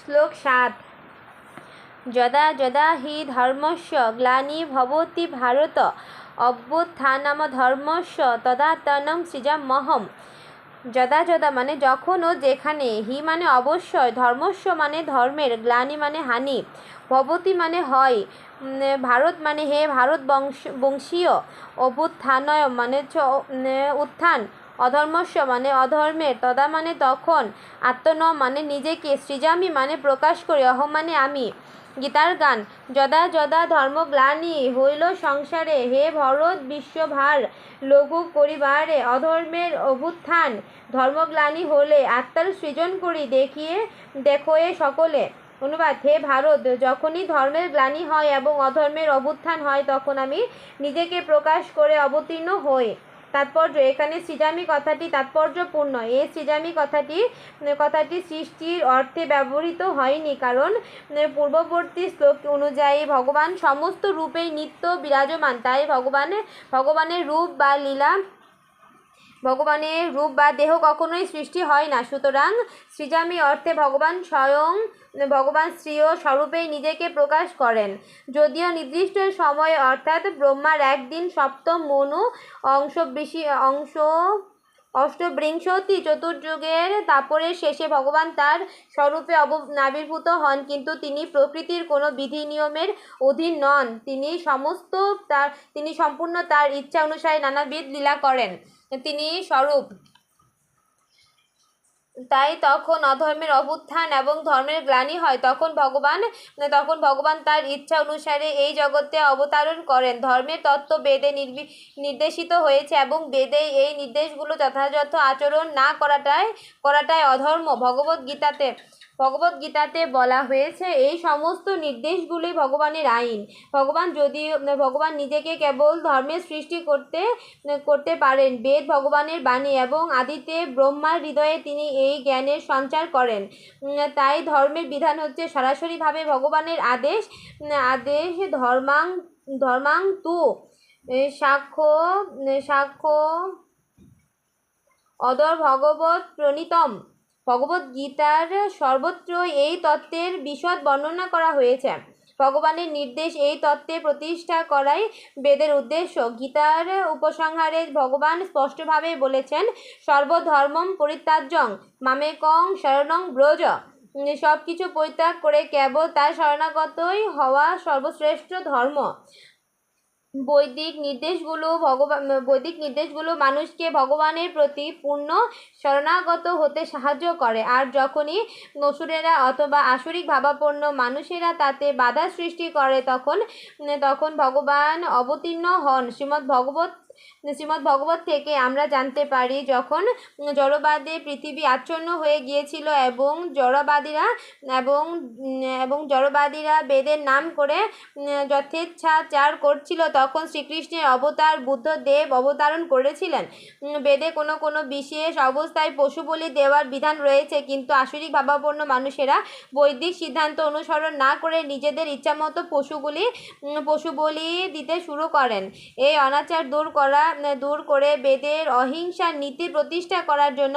শ্লোক ৭। যদা যদা হি ধর্মস্য গ্লানির্ভবতি ভারত অভ্যুত্থানমধর্মস্য তদাত্মনং সৃজাম্যহম। যদা যদা মানে যখন ও যেখানে, হি মানে অবশ্যই, ধর্মস্য মানে ধর্মের, গ্লানি মানে হানি, ভবতি মানে হয়, ভারত মানে হে ভারত বংশীয়, অভ্যুত্থানয় মানে উত্থান, অধর্মস্য মানে অধর্মের, তদা মানে তখন, আত্মন মানে নিজেকে, সৃজামি মানে প্রকাশ করি, অহম মানে আমি। গীতার গান। যদা যদা ধর্মগ্লানি হইল সংসারে, হে ভরত বিশ্বভার লঘু করিবারে, অধর্মের অভ্যুত্থান ধর্মগ্লানি হলে আত্মার সৃজন করি দেখো এ সকলে। অনুবাদ। হে ভারত, যখনই ধর্মের গ্লানি হয় এবং অধর্মের অভ্যুত্থান হয় তখন আমি নিজেকে প্রকাশ করে অবতীর্ণ হই। তাৎপর্য। এখানে সৃজামি কথাটি তাৎপর্যপূর্ণ। এই সৃজামি কথাটি সৃষ্টির অর্থে ব্যবহৃত হয়নি, কারণ পূর্ববর্তী শ্লোক অনুযায়ী ভগবান সমস্ত রূপেই নিত্য বিরাজমান, তাই ভগবানের রূপ বা দেহ কখনোই সৃষ্টি হয় না। সুতরাং সৃজামি অর্থে ভগবান স্বীয় স্বরূপেই নিজেকে প্রকাশ করেন। যদিও নির্দিষ্ট সময়ে অর্থাৎ ব্রহ্মার একদিন সপ্তম মনু অষ্টবিংশতি চতুর্যুগের তাপরের শেষে ভগবান তার স্বরূপে আবির্ভূত হন, কিন্তু তিনি প্রকৃতির কোনো বিধি নিয়মের অধীন নন। তিনি সম্পূর্ণ তার ইচ্ছা অনুসারে নানাবিধ লীলা করেন। তিনি স্বরূপ। তাই যখন অধর্মের অভ্যুত্থান এবং ধর্মের গ্লানি হয় তখন ভগবান তার ইচ্ছা অনুসারে এই জগতে অবতরণ করেন। ধর্মের তত্ত্ব বেদে নির্দেশিত হয়েছে এবং বেদে এই নির্দেশগুলো যথাযথ আচরণ না করাটাই অধর্ম। ভগবদ্গীতাতে বলা হয়েছে এই সমস্ত নির্দেশগুলি ভগবানের আইন। ভগবান নিজেকে কেবল ধর্মের সৃষ্টি করতে পারেন। বেদ ভগবানের বাণী এবং আদিতে ব্রহ্মার হৃদয়ে তিনি এই জ্ঞানের সঞ্চার করেন। তাই ধর্মের বিধান হচ্ছে সরাসরিভাবে ভগবানের আদেশ। ধর্মাং তু সাক্ষ্য অদর ভগবৎ প্রণীতম। ভগবদ্গীতার সর্বত্র এই তত্ত্বের বিশদ বর্ণনা করা হয়েছে। ভগবানের নির্দেশ এই তত্ত্বে প্রতিষ্ঠা করাই বেদের উদ্দেশ্য। গীতার উপসংহারে ভগবান স্পষ্টভাবে বলেছেন, সর্বধর্মম পরিত্যাজ্যং মামেকং শরণং ব্রজ। সব কিছু পরিত্যাগ করে কেবল তার শরণাগতই হওয়া সর্বশ্রেষ্ঠ ধর্ম। বৈদিক নির্দেশগুলো মানুষকে ভগবানের প্রতি পূর্ণ শরণাগত হতে সাহায্য করে, আর যখনই অসুরেরা অথবা আসরিক ভাবাপন্ন মানুষেরা তাতে বাধা সৃষ্টি করে তখন ভগবান অবতীর্ণ হন। শ্রীমদ্ থেকে আমরা জানতে পারি, যখন জড়বাদে পৃথিবী আচ্ছন্ন হয়ে গিয়েছিল এবং জড়বাদীরা বেদের নাম করে যথেচ্ছাচার করছিল, তখন শ্রীকৃষ্ণের অবতার বুদ্ধদেব অবতরণ করেছিলেন। বেদে কোনো বিশেষ অবস্থায় পশু বলি দেওয়ার বিধান রয়েছে, কিন্তু আসরিক ভাবাপন্ন মানুষেরা বৈদিক সিদ্ধান্ত অনুসরণ না করে নিজেদের ইচ্ছামতো পশু বলি দিতে শুরু করেন। এই অনাচার দূর করে বেদের অহিংসার নীতি প্রতিষ্ঠা করার জন্য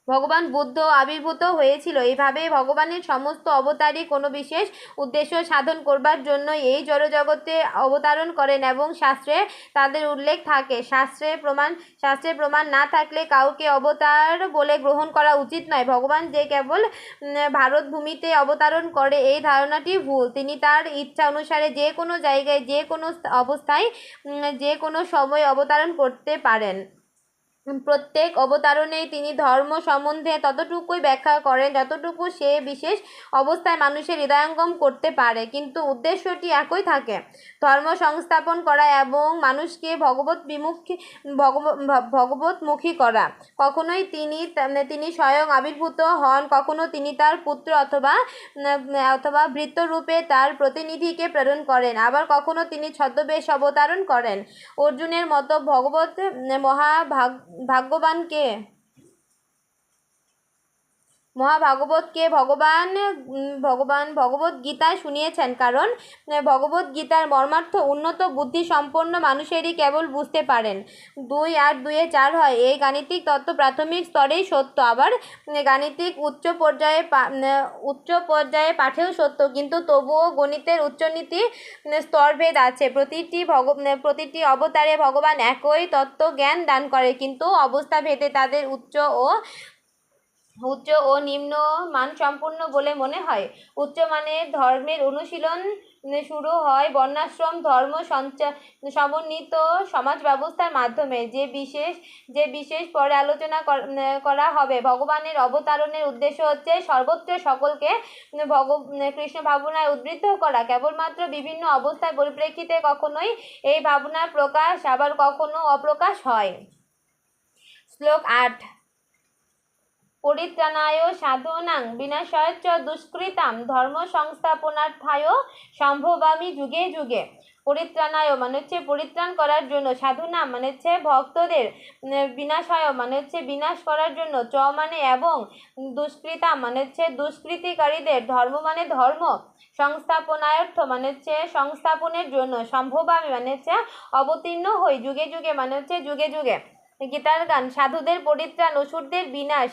ভগবান বুদ্ধ আবির্ভূত হয়েছিল। এইভাবে ভগবানের সমস্ত অবতারই কোনো বিশেষ উদ্দেশ্য সাধন করবার জন্য এই জড়জগতে অবতরণ করেন এবং শাস্ত্রে তাদের উল্লেখ থাকে। শাস্ত্রের প্রমাণ না থাকলে কাউকে অবতার বলে গ্রহণ করা উচিত নয়। ভগবান যে কেবল ভারত ভূমিতে অবতরণ করে এই ধারণাটি ভুল। তিনি তার ইচ্ছা অনুসারে যে কোনো জায়গায়, যে কোনো অবস্থায়, যে কোনো সময় অবতরণ করতে পারেন। প্রত্যেক অবতারণেই তিনি ধর্ম সম্বন্ধে ততটুকুই ব্যাখ্যা করেন যতটুকু সে বিশেষ অবস্থায় মানুষের হৃদয়ঙ্গম করতে পারে, কিন্তু উদ্দেশ্যটি একই থাকে, ধর্ম সংস্থাপন করা এবং মানুষকে ভগবতমুখী করা। কখনোই তিনি স্বয়ং আবির্ভূত হন, কখনো তিনি তার পুত্র অথবা ভৃত্যরূপে তার প্রতিনিধিকে প্রেরণ করেন, আবার কখনো তিনি ছদ্মবেশ অবতরণ করেন। অর্জুনের মতো ভাগ্যবান কে? মহাভাগবতকে ভগবান ভগবত গীতায় শুনিয়েছেন, কারণ ভগবত গীতার মর্মার্থ উন্নত বুদ্ধি সম্পন্ন মানুষেরই কেবল বুঝতে পারেন। 2 আর 2 4 হয়। এই গাণিতিক তত্ত্ব প্রাথমিক স্তরেই সত্য, আবার গাণিতিক উচ্চ পর্যায়ে পাঠেও সত্য, কিন্তু তবুও গণিতের উচ্চনীতি স্তরভেদ আছে। প্রতিটি অবতারে ভগবান একই তত্ত্ব জ্ঞান দান করে, কিন্তু অবস্থা ভেদে তাদের উচ্চ ও নিম্ন মানসম্পন্ন বলে মনে হয়। উচ্চ মানের ধর্মের অনুশীলন শুরু হয় বর্ণাশ্রম ধর্ম সমন্বিত সমাজ ব্যবস্থার মাধ্যমে, যে বিশেষ পরে আলোচনা করা হবে। ভগবানের অবতারণের উদ্দেশ্য হচ্ছে সর্বত্র সকলকে কৃষ্ণ ভাবনায় উদ্বুদ্ধ করা। কেবলমাত্র বিভিন্ন অবস্থার পরিপ্রেক্ষিতে কখনোই এই ভাবনার প্রকাশ, আবার কখনো অপ্রকাশ হয়। শ্লোক 8। পরিত্রাণায় সাধূনাং বিনাশায় চ দুষ্কৃতাম ধর্ম সংস্থাপনার্থায় সম্ভবামি যুগে যুগে। পরিত্রাণায় মানে হচ্ছে পরিত্রাণ করার জন্য, সাধুনাম মানে হচ্ছে ভক্তদের, বিনাশায় মানে হচ্ছে বিনাশ করার জন্য, চ মানে এবং, দুষ্কৃতাম মানে হচ্ছে দুষ্কৃতিকারীদের, ধর্ম মানে ধর্ম, সংস্থাপনার্থ মানে হচ্ছে সংস্থাপনের জন্য, সম্ভবামি মানে হচ্ছে অবতীর্ণ হই, যুগে যুগে মানে হচ্ছে যুগে যুগে। গীতার গান। সাধুদের পরিত্রাণ, অসুরদের বিনাশ,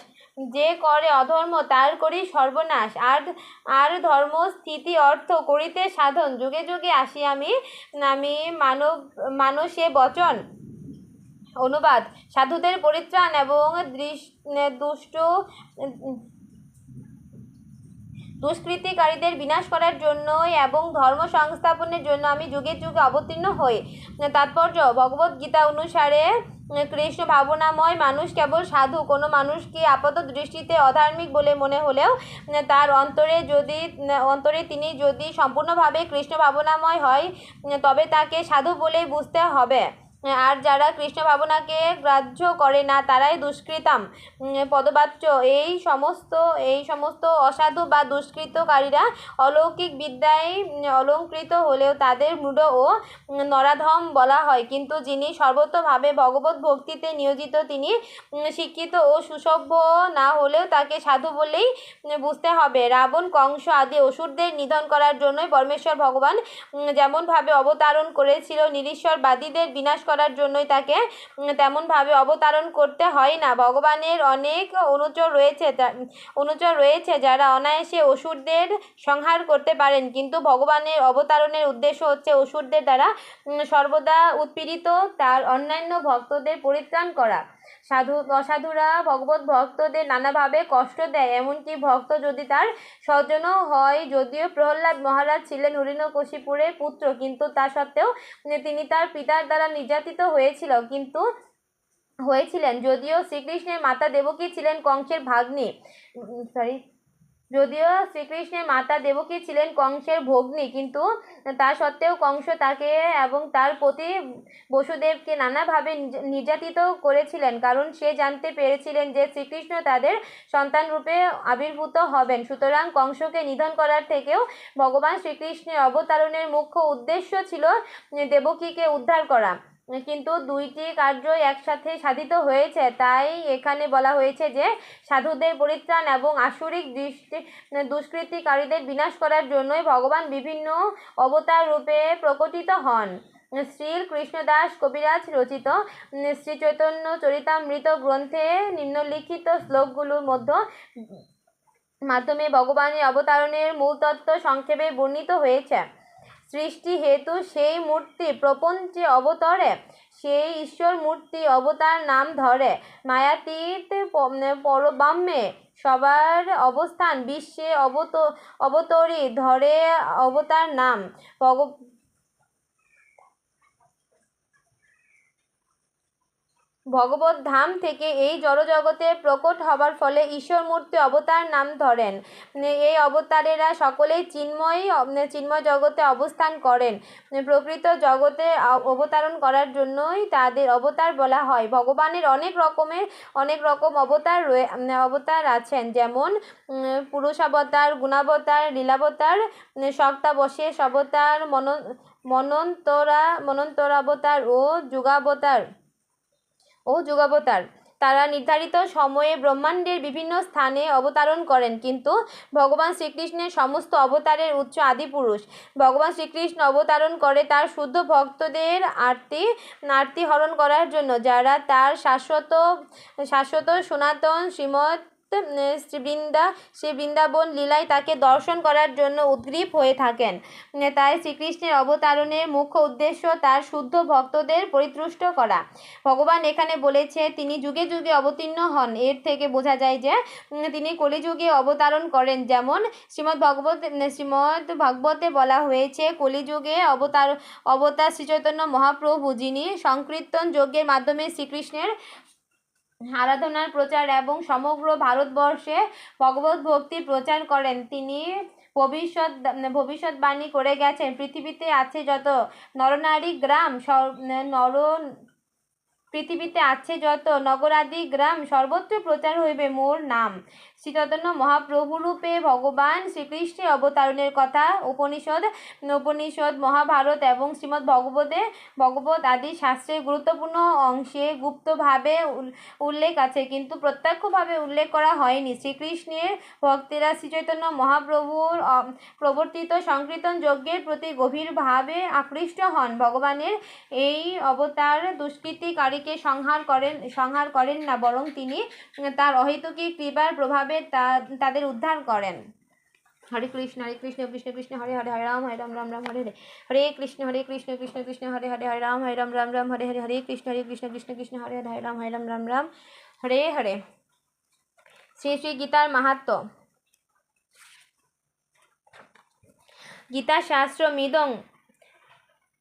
যে করে অধর্ম তার করি সর্বনাশ, আর ধর্ম স্থিতি অর্থ করিতে সাধন, যুগে যুগে আসি আমি মানসে বচন। অনুবাদ। সাধুদের পরিত্রাণ এবং দুষ্কৃতিকারীদের বিনাশ করার জন্য এবং ধর্ম সংস্থাপনের জন্য আমি যুগে যুগে অবতীর্ণ হই। তাৎপর্য। ভগবত গীতা অনুসারে কৃষ্ণ ভাবনাময় মানুষ কেবল সাধু। কোনো মানুষকে আপাত দৃষ্টিতে অধার্মিক বলে মনে হলেও তার অন্তরে তিনি যদি সম্পূর্ণভাবে কৃষ্ণ ভাবনাময় হয়, তবে তাকে সাধু বলেই বুঝতে হবে। আর যারা কৃষ্ণ ভাবনাকে গ্রাহ্য করে না, তারাই দুষ্কৃতাম পদবাচ্য। এই সমস্ত অসাধু বা দুষ্কৃতকারীরা অলৌকিক বিদ্যায় অলঙ্কৃত হলেও তাদের মূঢ় ও নরাধম বলা হয়, কিন্তু যিনি সর্বতোভাবে ভগবত ভক্তিতে নিয়োজিত, তিনি শিক্ষিত ও সুসভ্য না হলেও তাকে সাধু বলেই বুঝতে হবে। রাবণ, কংস আদি অসুরদের নিধন করার জন্যই পরমেশ্বর ভগবান যেমনভাবে অবতারণ করেছিল, নিরীশ্বরবাদীদের বিনাশ করার জন্যই তাকে তেমনভাবে অবতারণ করতে হয় না। ভগবানের অনেক অনুচর রয়েছে যারা অনায়াসে অসুরদের সংহার করতে পারেন, কিন্তু ভগবানের অবতারণের উদ্দেশ্য হচ্ছে অসুরদের দ্বারা সর্বদা উৎপীড়িত তার অন্যান্য ভক্তদের পরিত্রাণ করা। অসাধুরা ভগবত ভক্তদের নানাভাবে কষ্ট দেয়, এমনকি ভক্ত যদি তার স্বজনও হয়। যদিও প্রহ্লাদ মহারাজ ছিলেন হিরণ্যকশিপুরের পুত্র, কিন্তু তা সত্ত্বেও তিনি তার পিতার দ্বারা নির্যাতিত হয়েছিলেন। যদিও শ্রীকৃষ্ণের মাতা দেবকী ছিলেন কংসের ভগ্নী, কিন্তু তা সত্ত্বেও কংস তাকে এবং তার পতি বসুদেবকে নানাভাবে নির্যাতিত করেছিলেন, কারণ সে জানতে পেরেছিলেন যে শ্রীকৃষ্ণ তাদের সন্তানরূপে আবির্ভূত হবেন। সুতরাং কংসকে নিধন করার থেকেও ভগবান শ্রীকৃষ্ণের অবতারণের মুখ্য উদ্দেশ্য ছিল দেবকীকে উদ্ধার করা। কিন্তু দুইটি কার্যই একসাথে সাধিত হয়েছে। তাই এখানে বলা হয়েছে যে সাধুদের পরিত্রাণ এবং আসুরিক দুষ্কৃতিকারীদের বিনাশ করার জন্যই ভগবান বিভিন্ন অবতার রূপে প্রকটিত হন। শ্রী কৃষ্ণদাস কবিরাজ রচিত শ্রী চৈতন্য চরিতামৃত গ্রন্থে নিম্নলিখিত শ্লোকগুলোর মাধ্যমে ভগবানের অবতারণের মূল তত্ত্ব সংক্ষেপে বর্ণিত হয়েছে। সৃষ্টি হেতু সেই মূর্তি প্রপঞ্চে অবতরে, সেই ঈশ্বর মূর্তি অবতার নাম ধরে। মায়াতীত পরব্রহ্মে সবার অবস্থান, বিশ্বে অবতরী ধরে অবতার নাম। ভগবত ধাম থেকে এই জড়জগতে প্রকট হবার ফলে ঈশ্বর মূর্তি অবতার নাম ধরেন। এই অবতারেরা সকলেই চিন্ময় জগতে অবস্থান করেন। প্রকৃত জগতে অবতারণ করার জন্যই তাদের অবতার বলা হয়। ভগবানের অনেক রকম অবতার আছেন, যেমন পুরুষাবতার, গুণাবতার, লীলাবতার, শক্তাবশেষ অবতার, মনন্তরাবতার ও যুগাবতার। তারা নির্ধারিত সময়ে ব্রহ্মাণ্ডের বিভিন্ন স্থানে অবতরণ করেন, কিন্তু ভগবান শ্রীকৃষ্ণের সমস্ত অবতারের উচ্চ আদিপুরুষ। ভগবান শ্রীকৃষ্ণ অবতরণ করে তার শুদ্ধ ভক্তদের আরতি হরণ করার জন্য, যারা তার শাশ্বত সনাতন শ্রী বৃন্দাবন লীলায় তাকে দর্শন করার জন্য উদ্গ্রীব হয়ে থাকেন। তাই শ্রীকৃষ্ণের অবতারণের মুখ্য উদ্দেশ্য তার শুদ্ধ ভক্তদের পরিতুষ্ট করা। ভগবান এখানে বলেছে তিনি যুগে যুগে অবতীর্ণ হন। এর থেকে বোঝা যায় যে তিনি কলিযুগে অবতারণ করেন। যেমন শ্রীমদ্ ভাগবতে বলা হয়েছে, কলিযুগে অবতার শ্রীচৈতন্য মহাপ্রভু, যিনি সংকীর্তন যজ্ঞের মাধ্যমে শ্রীকৃষ্ণের আরাধনার প্রচার এবং সমগ্র ভারতবর্ষে ভগবত ভক্তির প্রচার করেন। তিনি ভবিষ্যৎবাণী করে গেছেন, পৃথিবীতে আছে যত নরনারী গ্রাম পৃথিবীতে আছে যত নগরাদি গ্রাম, সর্বত্র প্রচার হইবে মোর নাম। শ্রী চৈতন্য মহাপ্রভুরূপে ভগবান শ্রীকৃষ্ণের অবতারণের কথা উপনিষদ, মহাভারত এবং শ্রীমদ্ ভগবত আদি শাস্ত্রের গুরুত্বপূর্ণ অংশে গুপ্তভাবে উল্লেখ আছে, কিন্তু প্রত্যক্ষভাবে উল্লেখ করা হয়নি। শ্রীকৃষ্ণের ভক্তেরা শ্রীচৈতন্য মহাপ্রভুর প্রবর্তিত সংকীর্তন যজ্ঞের প্রতি গভীরভাবে আকৃষ্ট হন। ভগবানের এই অবতার দুষ্কৃতিকারীকে সংহার করেন না, বরং তিনি তার অহেতুকী কৃপার প্রভাবে তাদের উদ্ধার করেন। হরে কৃষ্ণ কৃষ্ণ কৃষ্ণ হরে হরে, হরে রাম রাম রাম হরে হরে, হরে কৃষ্ণ কৃষ্ণ কৃষ্ণ হরে হরে, হরে রাম রাম হরে হরে, হরে কৃষ্ণ কৃষ্ণ কৃষ্ণ হরে হরে, হরে রাম রাম হরে হরে। শ্রী শ্রী গীতার মাহাত্ম্য।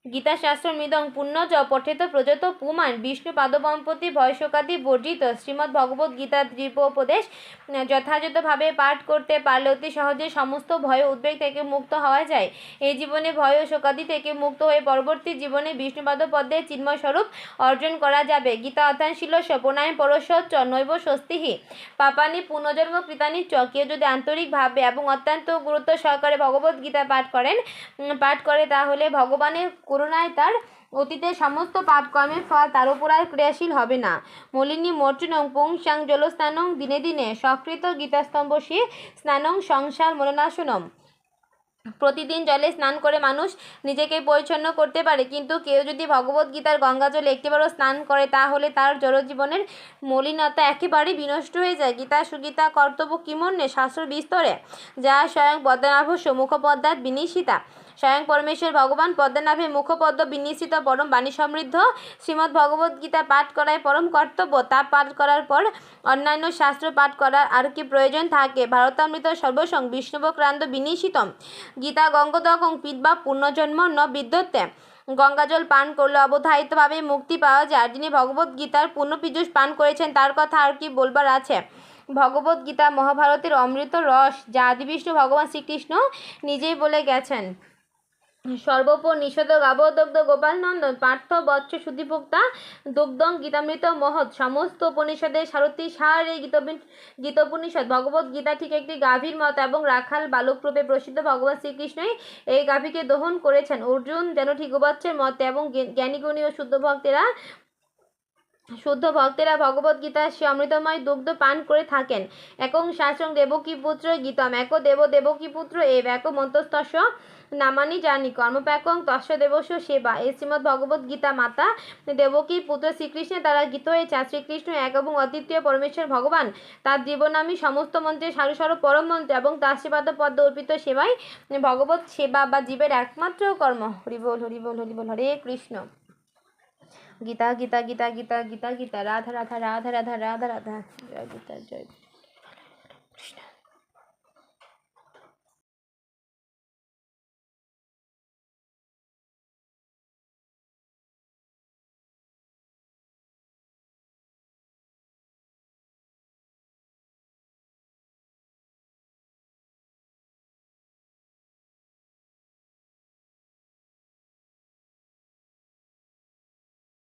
গীতাশাস্ত্রমিদং পুণ্যজ পঠেত প্রযত পুমাन् বিষ্ণু পাদপম্পতি ভয়শোকাদি বর্জিত। শ্রীমদ্ ভগবদ্ গীতা দিব্যোপদেশ যথাযথভাবে পাঠ করতে পারলে অতি সহজে সমস্ত ভয় উদ্বেগ থেকে মুক্ত হওয়া যায়। এই জীবনে ভয় ও শোকাদি থেকে মুক্ত হয়ে পরবর্তী জীবনে বিষ্ণুপাদ পদ্মের চিন্ময় স্বরূপ অর্জন করা যাবে। গীতা অধ্যায়শীলস্য প্রণাম পরস্য চ নৈব স্বস্তিহি পাপানি পুনর্জন্ম কৃতানি চ। কেউ যদি আন্তরিকভাবে এবং অত্যন্ত গুরুত্ব সহকারে ভগবদ্ গীতা পাঠ করে তাহলে ভগবানের করুণায় তার অতীতের সমস্ত পাপকর্মের ফল তার উপর আর ক্রিয়াশীল হবে না। মলিনী মর্জুনং পুংসাং জলস্নানং দিনে দিনে সকৃত গীতাস্তম্ভসী স্নানং সংসার মলনাশনম। প্রতিদিন জলে স্নান করে মানুষ নিজেকে পরিচ্ছন্ন করতে পারে, কিন্তু কেউ যদি ভগবদ্ গীতার গঙ্গাজলে একটিবারও স্নান করে তাহলে তার জড়জীবনের মলিনতা একেবারে বিনষ্ট হয়ে যায়। সুগীতা কর্তব্য কিমন্যে শাস্ত্র বিস্তরে, যা স্বয়ং পদ্মনাভস্য মুখপদ্মাৎ বিনিশিতা। স্বয়ং পরমেশ্বর ভগবান পদ্মনাভে মুখপদ্ম বিন্যসিত পরম বাণী সমৃদ্ধ শ্রীমদ্ ভগবদ্ গীতা পাঠ করাই পরম কর্তব্য। তা পাঠ করার পর অন্যান্য শাস্ত্র পাঠ করার আর কি প্রয়োজন থাকে? ভারতামৃত সর্বসং বিষ্ণুবক্রান্ত বিনিশিতম গীতা গঙ্গোদকং পিত্বা পুনর্জন্ম ন বিদ্যতে। গঙ্গাজল পান করলে অবধারিতভাবে মুক্তি পাওয়া যায়। যিনি ভগবদ্ গীতার পূর্ণ পীযূষ পান করেছেন তার কথা আর কি বলবার আছে? ভগবদ্ গীতা মহাভারতের অমৃত রস, যা আদিবিষ্ণু ভগবান শ্রীকৃষ্ণ নিজেই বলে গেছেন। সর্বোপর নিষেধ গাবদগ্ধ গোপাল নন্দন পার্থ বৎস সুধিভোক্তা দুগ্ধং গীতামৃত মহৎ। সমস্ত উপনিষদের সারথি সার এই গীতোপনিষদ। ভগবদ্ গীতা ঠিক একটি গাভীর মত এবং রাখাল বালকরূপে প্রসিদ্ধ ভগবান শ্রীকৃষ্ণই এই গাভীকে দহন করেছেন। অর্জুন যেন ঠিক গোবাচ্ছের মতে এবং জ্ঞানীগুণী ও শুদ্ধ ভক্তেরা ভগবদ্ গীতার সে অমৃতময় দুগ্ধ পান করে থাকেন। একং শাস্ত্রং দেবকী পুত্র গীতম এক দেবকী পুত্র এব এক মন্তস্তস্য নামানি জানি কর্মপ্যাকং তস্য দেবস্য সেবা। এই শ্রীমদ্ ভগবদ্ গীতা মাতা দেবকীর পুত্র শ্রীকৃষ্ণের দ্বারা গীত হয়েছে। শ্রীকৃষ্ণ এক এবং অদ্বিতীয় পরমেশ্বর ভগবান। তার জীবনামী সমস্ত মন্ত্রের সারস্বরূপ পরম মন্ত্র এবং তার সেবাদ পদ্ম অর্পিত সেবাই ভগবৎ সেবা বা জীবের একমাত্র কর্ম। হরিবোল হরিবোল হরিবোল। হরে কৃষ্ণ। গীতা গীতা গীতা গীতা গীতা গীতা রাধা রাধা রাধা রাধা রাধা রাধা। জয় গীতা জয় কৃষ্ণ।